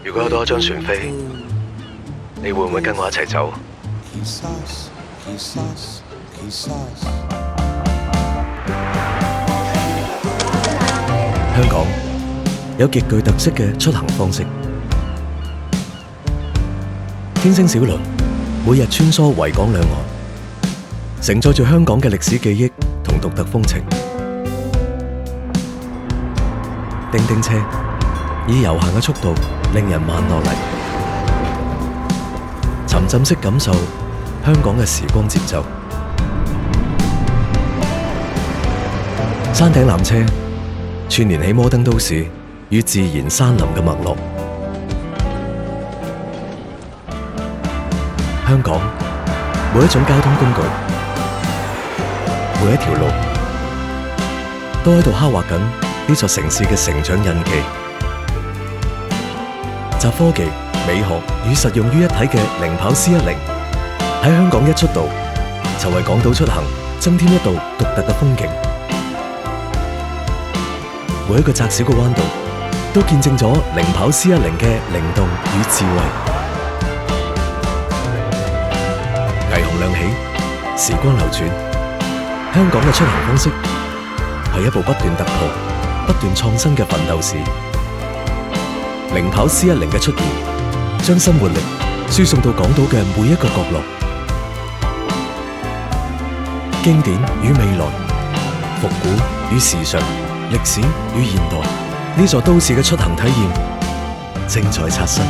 如果有多一張船飛，你會唔會跟我一齊走？香港有極具特色嘅出行方式，天星小輪每日穿梭維港兩岸，承載住香港嘅歷史記憶同獨特風情。叮叮車以悠閒嘅速度令人慢落嚟，沉浸式感受香港嘅時光節奏。山頂纜車串聯起摩登都市與自然山林嘅脈絡。香港每一種交通工具，每一條路，都喺度刻畫緊呢座城市嘅成長印記。集科技、美學與實用於一體嘅零跑 C10，喺香港一出道，就為港島出行增添一道獨特嘅風景。每一個窄小嘅彎道，都見證咗零跑 C10嘅靈動與智慧。霓虹亮起，時光流轉，香港嘅出行方式係一部不斷突破、不斷創新嘅奮鬥史。零跑 C10嘅出現，將新活力輸送到港島嘅每一個角落。經典與未來，復古與時尚，歷史與現代，呢座都市嘅出行體驗正在刷新。